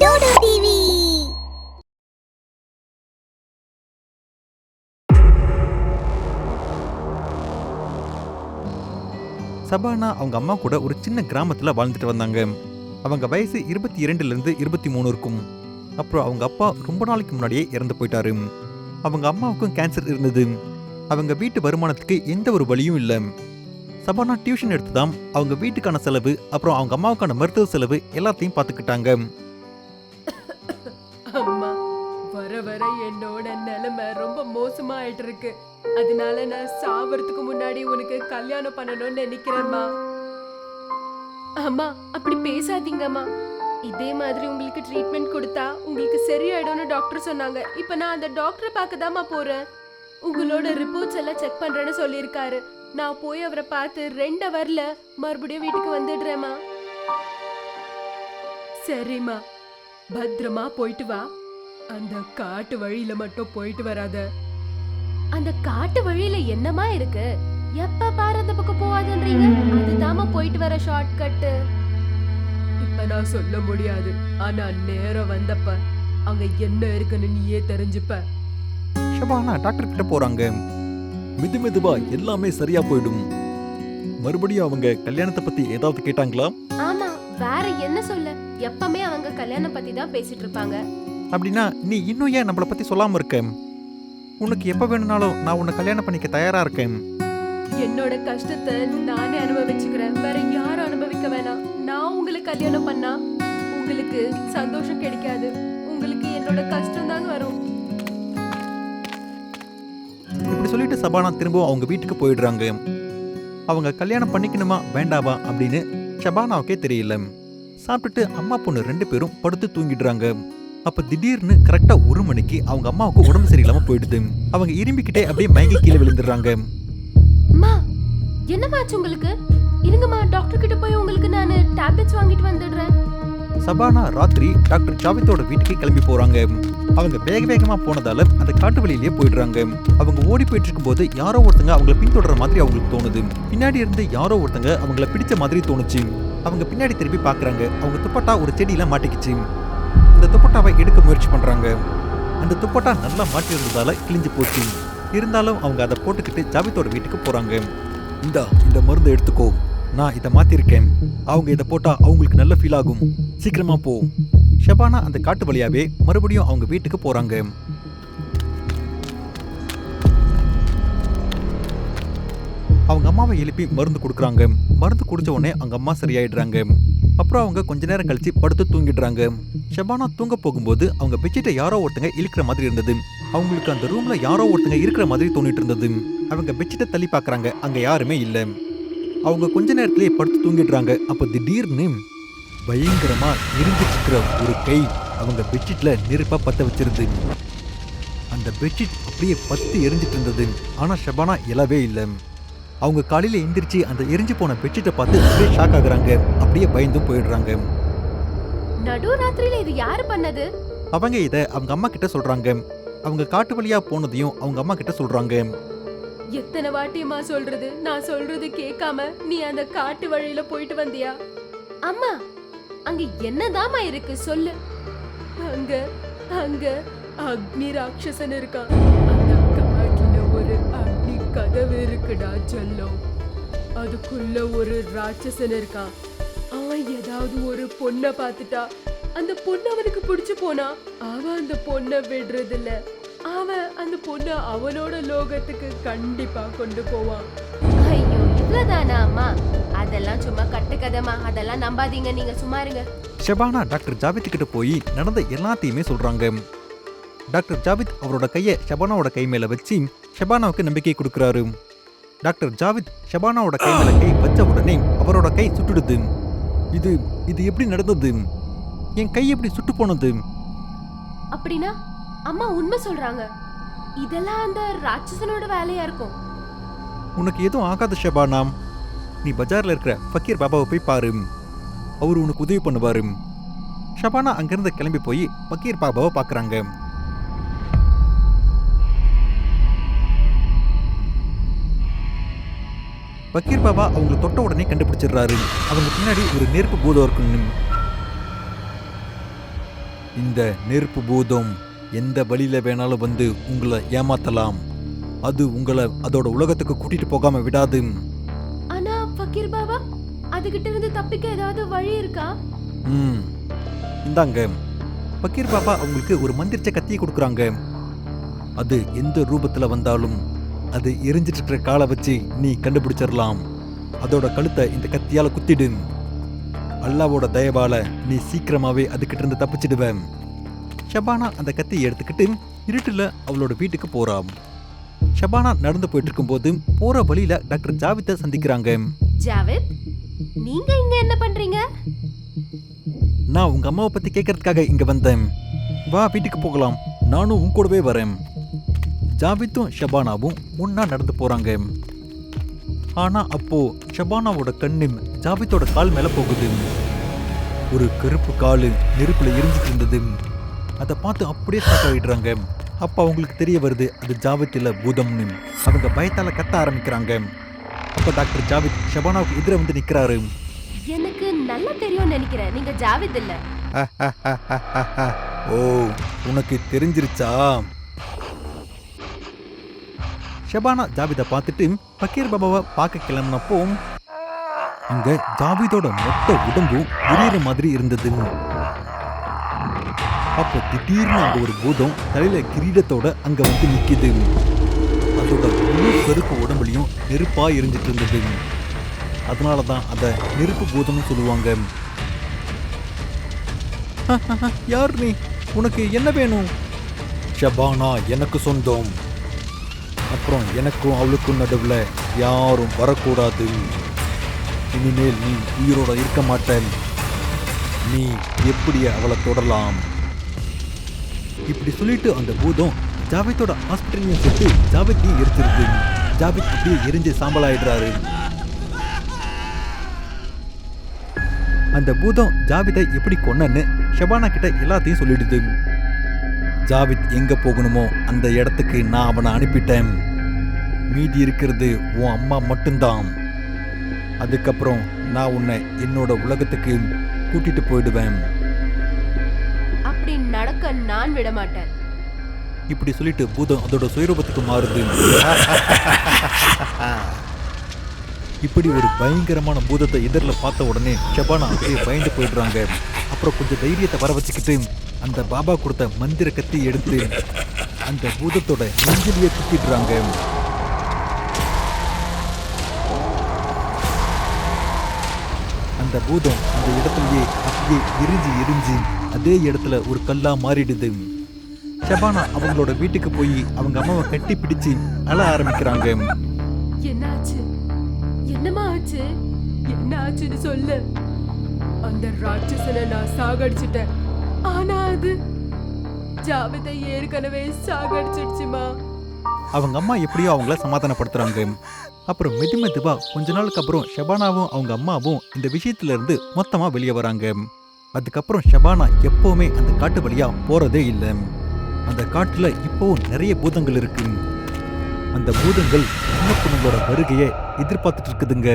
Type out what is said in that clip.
டோடோ TV. Shabana அவங்க அம்மா கூட ஒரு சின்ன கிராமத்துல வாழ்ந்துட்டு வந்தாங்க. அவங்க வயசு 22லிருந்து 23 இருக்கும். அப்புறம் அவங்க அப்பா ரொம்ப நாளைக்கு முன்னாடியே இறந்து போயிட்டாரு. அவங்க அம்மாவுக்கும் கேன்சர் இருந்தது. அவங்க வீட்டு வருமானத்துக்கு எந்த ஒரு வழியும் இல்லை. சபானா டியூஷன் எடுத்துதான் அவங்க வீட்டுக்கான செலவு, அப்புறம் அவங்க அம்மாவுக்கான மருத்துவ செலவு எல்லாத்தையும் பார்த்துக்கிட்டாங்க. அம்மா, வர வர என்னோட நிலைமை ரொம்ப மோசமா ஆயிட்டு இருக்கு. அதனால நான் சாவறதுக்கு முன்னாடி உனக்கு கல்யாணம் பண்ணணும்னு நினைக்கிறேன்மா. அம்மா, அப்படி பேசாதீங்கம்மா. இதே மாதிரி உங்களுக்கு ட்ரீட்மெண்ட் கொடுத்தா உங்களுக்கு சரியாயிடும்னு டாக்டர் சொன்னாங்க. இப்ப நான் அந்த டாக்டரை பார்க்கதாம்மா போறேன். உங்களோட ரிப்போர்ட்ஸ் எல்லாம் செக் பண்றேன்னு சொல்லியிருக்காரு. நான் போய் அவரை பார்த்து 2 ஹவர்ல மறுபடியும் வீட்டுக்கு வந்துடுறேம்மா. சரிம்மா, பத்திரமா போயிட்டு வா. அந்த காட்டு வழியில மட்டும் போயிட்டு வராத. அந்த காட்டு வழியில என்னமா இருக்கு? எப்ப பாரு அந்த பக்கம் போவாதன்றீங்க. அதுதாம்மா போயிட்டு வர ஷார்ட் கட். இப்ப நான் சொல்ல முடியாது. ஆனா நேரம் வந்தப்ப அங்க என்ன இருக்குன்னு நீயே தெரிஞ்சுப்ப. ஷபானா டாக்டர் கிட்ட போறாங்க. மெதுவா எல்லாமே சரியா போயிடும். மறுபடியும் அவங்க கல்யாணத்தை பத்தி ஏதாவது கேட்டாங்களா? ஆமா, வேற என்ன சொல்ல? எப்பவுமே அவங்க கல்யாணம் பத்தி தான் பேசிட்டு இருப்பாங்க. அப்படின்னா நீ இன்னும் ஏன் நம்மளை பத்தி சொல்லாம இருக்க? உனக்கு எப்ப வேணும்னாலும் நான் உன்னை கல்யாணம் பண்ணிக்க தயாரா இருக்கேன். என்னோட கஷ்டத்தை நானே அனுபவிச்சுக்கிறேன். வேற யாரும் அனுபவிக்க வேணாம். நான் உங்களுக்கு கல்யாணம் பண்ணா உங்களுக்கு சந்தோஷம் கிடைக்காது. உங்களுக்கு என்னோட கஷ்டம் தாங்க வரும். இப்படி சொல்லிட்டு சபானா திரும்பவும் அவங்க வீட்டுக்கு போயிடுறாங்க. அவங்க கல்யாணம் பண்ணிக்கணுமா வேண்டாவா அப்படின்னு ஷபானாவுக்கே தெரியல. சாப்பிட்டுட்டு அம்மா பொண்ணு 2 பேரும் படுத்து தூங்கிடுறாங்க. அப்ப திடீர்னு கரெக்டா 1 மணிக்கு அவங்க அம்மாவுக்கு உடம்பு சரியில்லாம போயிடுது. அவங்க இரும்பிக்கிட்டே அப்படியே மயங்கி கீழே விழுந்துடுறாங்க. அம்மா, என்னமாச்சு உங்களுக்கு? இருங்கம்மா, டாக்டர் கிட்ட போய் உங்களுக்கு நான் டேப்லெட்ஸ் வாங்கிட்டு வந்துடுறேன். சபானா ராத்திரி டாக்டர் ஜாவித்தோட வீட்டுக்கு கிளம்பி போறாங்க. அவங்க வேகமா போனதால அந்த காட்டு வழியிலேயே போயிடுறாங்க. அவங்க ஓடி போயிட்டு இருக்கும்போது யாரோ ஒருத்தங்க அவங்கள பின்தொடர மாதிரி அவங்களுக்கு தோணுது. பின்னாடி இருந்து யாரோ ஒருத்தங்க அவங்கள பிடிச்ச மாதிரி தோணுச்சு. அவங்க பின்னாடி திருப்பி பாக்குறாங்க. அவங்க துப்பட்டா ஒரு செடியில மாட்டிக்கிச்சு. அந்த துப்பட்டாவை எடுக்க முயற்சி பண்றாங்க. அந்த துப்பட்டா நல்லா மாட்டி இருந்ததால கிழிஞ்சு போச்சு. இருந்தாலும் அவங்க அதை போட்டுக்கிட்டு ஜாவித்தோட வீட்டுக்கு போறாங்க. இந்த மருந்தை எடுத்துக்கோ, நான் இதை மாத்திருக்கேன். அவங்க இதை போட்டா அவங்களுக்கு நல்ல ஃபீல் ஆகும். சீக்கிரமா போ. ஷபானா அந்த காட்டு வழியாவே மறுபடியும் அவங்க வீட்டுக்கு போறாங்க. அவங்க அம்மாவை எழுப்பி மருந்து கொடுக்குறாங்க. மருந்து குடிச்ச உடனே அவங்க அம்மா சரியாயிடுறாங்க. அப்புறம் அவங்க கொஞ்ச நேரம் கழிச்சு படுத்து தூங்கிடுறாங்க. ஷபானா தூங்க போகும்போது அவங்க பெட்ஷீட்டை யாரோ ஒருத்தங்க இழுக்கிற மாதிரி இருந்தது. அவங்களுக்கு அந்த ரூம்ல யாரோ ஒருத்தங்க இருக்கிற மாதிரி தோணிட்டு இருந்தது. அவங்க பெட்ஷீட்டை தள்ளி பாக்குறாங்க. அங்க யாருமே இல்லை. அவங்க கொஞ்ச நேரத்திலேயே படுத்து தூங்கிடுறாங்க. அப்ப திடீர்னு பயங்கரமா எரிஞ்சிட்டு ஒரு கை அவங்க பெட்ஷீட்ல நெருப்பா பத்த வச்சிருது. அந்த பெட்ஷீட் அப்படியே பத்து எரிஞ்சிட்டு இருந்தது. ஆனா ஷபானா எழவே இல்லை. அவங்க காலையில எந்திரிச்சு அந்த எரிஞ்சு போன பெட்ஷீட்டை பார்த்து அப்படியே ஷாக் ஆகுறாங்க. அப்படியே பயந்தும் போயிடுறாங்க. நடு ராத்திரியில இது யாரு பண்ணது? அவங்க இத அவங்க அம்மா கிட்ட சொல்றாங்க. அவங்க காட்டு வழியா போனதையும் அவங்க அம்மா கிட்ட சொல்றாங்க. எத்தனை வாட்டியம்மா சொல்றது? நான் சொல்றது கேட்காம நீ அந்த காட்டு வழியில போயிட்டு வந்தியா? அம்மா, அங்க என்னதாமா இருக்கு சொல்லு. அங்க அங்க அக்னி ராட்சசன் இருக்கான். அந்த காட்டுல ஒரு அக்னி கதவு இருக்குடா செல்லம். அதுக்குள்ள ஒரு ராட்சசன் இருக்கான். அவன் ஏதாவது ஒரு பொண்ணை பார்த்துட்டா அந்த பொண்ணு அவனுக்கு பிடிச்சு போனா அவன் அந்த பொண்ணை விடுறது இல்ல. அவன் அந்த பொண்ணை அவனோட லோகத்துக்கு கண்டிப்பா கொண்டு போவான். ஐயோ, இவ்வளவுதானா அம்மா? அதெல்லாம் சும்மா கட்டுக்கதமா. அதெல்லாம் நம்பாதீங்க, நீங்க சும்மா இருங்க. ஷபானா டாக்டர் ஜாவித் கிட்ட போய் நடந்த எல்லாத்தையுமே சொல்றாங்க. டாக்டர் ஜாவித் அவரோட கையை ஷபானாவோட கை மேல வச்சு ஷபானாவுக்கு நம்பிக்கை கொடுக்கறாரு. டாக்டர் ஜாவித் ஷபானாவோட கை மேல கை வச்ச உடனே அவரோட கை சுட்டுடுது. இது எப்படி நடந்தது? என் கை எப்படி சுட்டு போனது? அப்படின்னா அம்மா உண்மை சொல்றாங்க. இதெல்லாம் அந்த ராட்சசனோட வேலையா இருக்கும். உனக்கு எதுவும் ஆகாது ஷபானா. நீ பஜார்ல இருக்கிற ஃபக்கீர் பாபாவை போய் பாரு. அவரு உனக்கு உதவி பண்ணுவாரு. ஷபானா அங்கிருந்து கிளம்பி போய் ஃபக்கீர் பாபாவை பாக்குறாங்க. ஃபக்கீர் பாபா அவங்களை தொட்ட உடனே கண்டுபிடிச்சிடுறாரு. அவங்க பின்னாடி ஒரு நெருப்பு பூதம் இருக்குன்னு. இந்த நெருப்பு பூதம் எந்த வழியில வேணாலும் வந்து உங்களை ஏமாத்தலாம். அது உங்களை அதோட உலகத்துக்கு கூட்டிட்டு போகாம விடாது. ஆனா ஃபக்கீர் பாபா, அதுகிட்ட இருந்து தப்பிக்க ஏதாவது வழி இருக்கா? இந்தாங்க. பக்கீர் பாபா அவங்களுக்கு ஒரு மந்திரிச்ச கத்தியை கொடுக்குறாங்க. அது எந்த ரூபத்துல வந்தாலும் அது எரிஞ்சிட்டு இருக்கிற காலை வச்சு நீ கண்டுபிடிச்சிடலாம். அதோட கழுத்தை இந்த கத்தியால குத்திடு. அல்லாவோட தயவால நீ சீக்கிரமாவே அதுகிட்ட இருந்து தப்பிச்சிடுவேன். ஷபானா அந்த கத்தியை எடுத்துக்கிட்டு இருட்டுல அவளோட வீட்டுக்கு போறான். ஷபானா நடந்து போயிட்டு இருக்கும்போது போற வழியில டாக்டர் ஜாவித்தை சந்திக்கிறாங்க. ஜாவித், நீங்க இங்க என்ன பண்றீங்க? நான் உங்க அம்மாவை பத்தி கேட்கறதுக்காக இங்க வந்தேன். வா வீட்டுக்கு போகலாம், நானும் உன் கூடவே வரேன். ஜாவித்தும் ஷபானாவும் முன்னா நடந்து போறாங்க. ஆனா அப்போ ஷபானாவோட கண்ணு ஜாவித்தோட கால் மேல போகுது. ஒரு கருப்பு காலு நெருப்புல எரிஞ்சிட்டு இருந்தது. அதை பார்த்து அப்படியே ஷாக் ஆகிடுறாங்க. அப்ப அவங்களுக்கு தெரிய வருது அது ஜாவித் இல்ல பூதம்னு. அவங்க பயத்தால கத்த ஆரம்பிக்கிறாங்க. அப்ப டாக்டர் ஜாவித் ஷபானாவுக்கு எதிர வந்து நிக்கிறாரு. எனக்கு நல்லா தெரியும் நினைக்கிறேன், நீங்க ஜாவித் இல்ல. ஓ, உனக்கு தெரிஞ்சிருச்சா? ஷபானா ஜாவிதை பார்த்துட்டு பக்கீர் பாபாவை பார்க்க கிளம்பினப்போ அங்க ஜாவிதோட மொத்த உடம்பும் எரியற மாதிரி இருந்தது. அப்போ திடீர்னு அங்க ஒரு பூதம் தலையில கிரீடத்தோட அங்க வந்து நிக்குது. அதோட முழு கருப்பு உடம்புலையும் நெருப்பா எரிஞ்சிட்டு இருந்தது. அதனாலதான் அத நெருப்பு பூதம்னு சொல்லுவாங்க. யார் நீ? உனக்கு என்ன வேணும்? ஷபானா எனக்கு சொந்தம். அப்புறம் எனக்கும் அவளுக்கும் நடுவுல யாரும் வரக்கூடாது. இனிமேல் நீ உயிரோட இருக்க மாட்டேன். நீ எப்படி அவளை தொடலாம்? இப்படி சொல்லிட்டு அந்த பூதம் ஜாவித்தோட ஹாஸ்பிட்டலையும் சேர்த்து ஜாவித்தையும் எரிச்சிருது. ஜாவித் அப்படியே எரிஞ்சு சாம்பலாயிடுறாரு. அந்த பூதம் ஜாவிதை எப்படி கொன்னன்னு ஷபானா கிட்ட எல்லாத்தையும் சொல்லிடுது. ஜாவித் எங்க போகணுமோ அந்த இடத்துக்கு நான் அவனை அனுப்பிட்டேன். மீதி இருக்கிறது உன் அம்மா மட்டும்தான். அதுக்கப்புறம் நான் உன்னை என்னோட உலகத்துக்கு கூட்டிட்டு போயிடுவேன். அப்படி நடக்க நான் விட மாட்டேன். இப்படி சொல்லிட்டு பூதம் அதோட சுயரூபத்துக்கு மாறுது. இப்படி ஒரு பயங்கரமான பூதத்தை எதிரில் பார்த்த உடனே ஷபானா அப்படியே பயந்து போயிடுறாங்க. அப்புறம் கொஞ்சம் தைரியத்தை வர வச்சுக்கிட்டு அந்த பாபா கொடுத்த மந்திர கத்தி எடுத்து அந்த பூதத்தோட நெஞ்சிலேயே குத்திடுறாங்க. அந்த பூதம் அந்த இடத்துலயே அப்படியே எரிஞ்சு அதே இடத்துல ஒரு கல்லா மாறிடுது. ஷபானா அவங்களோட வீட்டுக்கு போய் அவங்க அம்மாவை கட்டி பிடிச்சு அழ ஆரம்பிக்கிறாங்க. என்னாச்சு? என்னமா ஆச்சு? என்ன ஆச்சுன்னு சொல்லு. அந்த ராட்சசனை நான் சாகடிச்சிட்டேன். ஆனா அது ஜாவிதை ஏற்கனவே சாகடிச்சிடுச்சுமா. அவங்க அம்மா எப்படியோ அவங்கள சமாதானப்படுத்துறாங்க. அப்புறம் மெதுவா கொஞ்ச நாளுக்கு அப்புறம் ஷபானாவும் அவங்க அம்மாவும் இந்த விஷயத்துல இருந்து மொத்தமா வெளியே வராங்க. அதுக்கப்புறம் ஷபானா எப்பவுமே அந்த காட்டு வழியா போறதே இல்லை. அந்த காட்டுல இப்போவும் நிறைய பூதங்கள் இருக்கு. அந்த பூதங்கள் சின்ன பொண்ணுங்களோட வருகையை எதிர்பார்த்துட்டு இருக்குதுங்க.